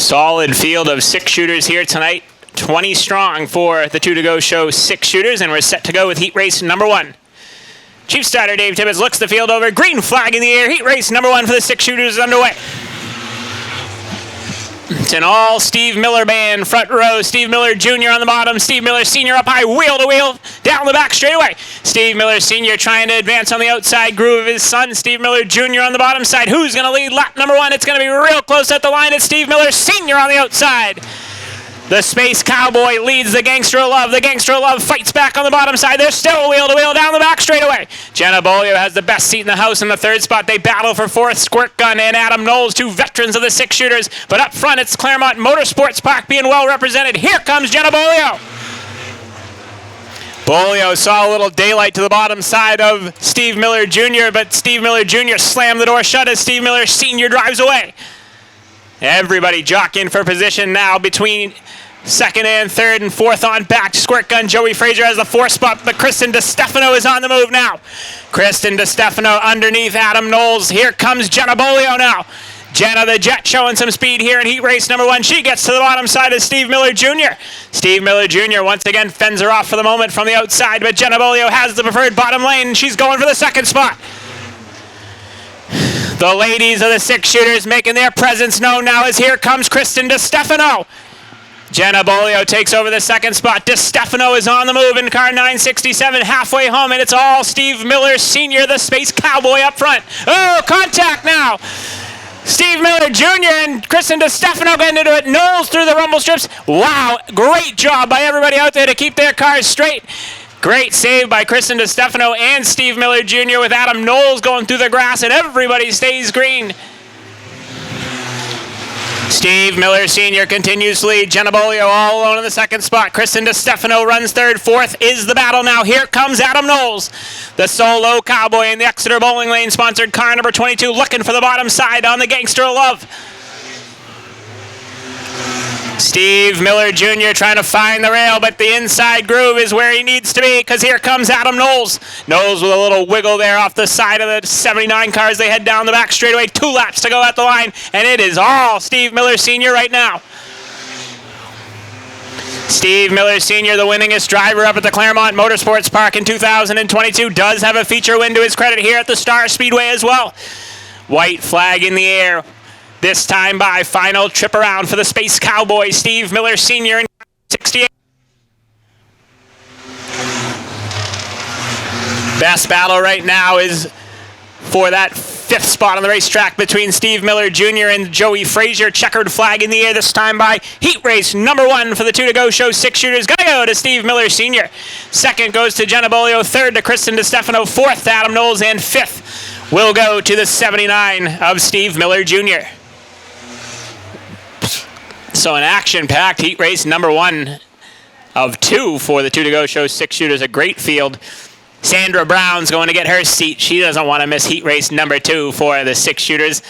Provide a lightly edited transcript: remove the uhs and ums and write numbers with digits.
Solid field of six shooters here tonight. 20 strong for the 2-to-go show six shooters, and we're set to go with heat race number 1. Chief starter Dave Tibbetts looks the field over. Green flag in the air. Heat race number 1 for the six shooters is underway. It's an all Steve Miller band. Front row, Steve Miller Jr. on the bottom. Steve Miller Sr. up high, wheel to wheel, down the back straightaway. Steve Miller Sr. trying to advance on the outside groove of his son. Steve Miller Jr. on the bottom side. Who's going to lead lap number 1? It's going to be real close at the line. It's Steve Miller Sr. on the outside. The Space Cowboy leads the Gangster of Love. The Gangster of Love fights back on the bottom side. They're still wheel to wheel down the back straightaway. Jenna Bolio has the best seat in the house in the 3rd spot. They battle for 4th. Squirt Gun and Adam Knowles, 2 veterans of the six shooters. But up front, it's Claremont Motorsports Park being well represented. Here comes Jenna Bolio. Bolio saw a little daylight to the bottom side of Steve Miller Jr., but Steve Miller Jr. slammed the door shut as Steve Miller Sr. drives away. Everybody jockeying for position now between 2nd and 3rd and 4th on back. Squirt Gun Joey Fraser has the 4th spot, but Kristen DeStefano is on the move now. Kristen DeStefano underneath Adam Knowles. Here comes Jenna Bolio now. Jenna the Jet showing some speed here in heat race number 1. She gets to the bottom side of Steve Miller Jr. Steve Miller Jr. once again fends her off for the moment from the outside, but Jenna Bolio has the preferred bottom lane, and she's going for the 2nd spot. The ladies of the six shooters making their presence known now as here comes Kristen DeStefano. Jenna Bolio takes over the 2nd spot. DeStefano is on the move in car 967 halfway home, and it's all Steve Miller Sr., the Space Cowboy up front. Oh, contact now. Steve Miller Jr. and Kristen DeStefano getting into it. Knowles through the rumble strips. Wow, great job by everybody out there to keep their cars straight. Great save by Kristen DeStefano and Steve Miller Jr. with Adam Knowles going through the grass, and everybody stays green. Steve Miller Sr. continues to lead. Jenna Bolio all alone in the 2nd spot. Kristen DeStefano runs 3rd. 4th is the battle now. Here comes Adam Knowles, the solo cowboy in the Exeter Bowling Lane sponsored car number 22, looking for the bottom side on the Gangster of Love. Steve Miller Jr. trying to find the rail, but the inside groove is where he needs to be, because here comes Adam Knowles. Knowles with a little wiggle there off the side of the 79 cars. They head down the back straightaway. 2 laps to go at the line, and it is all Steve Miller Sr. right now. Steve Miller Sr., the winningest driver up at the Claremont Motorsports Park in 2022, does have a feature win to his credit here at the Star Speedway as well. White flag in the air. This time by final trip around for the Space Cowboy, Steve Miller Sr. in 68. Best battle right now is for that 5th spot on the racetrack between Steve Miller Jr. and Joey Fraser. Checkered flag in the air this time by heat race number 1 for the 2-to-go show six shooters. Gonna go to Steve Miller Sr. 2nd goes to Jenna Bolio. 3rd to Kristen DeStefano. 4th Adam Knowles, and 5th will go to the 79 of Steve Miller Jr. So an action-packed heat race number 1 of 2 for the 2-to-go show six shooters. A great field. Sandra Brown's going to get her seat. She doesn't want to miss heat race number 2 for the six shooters.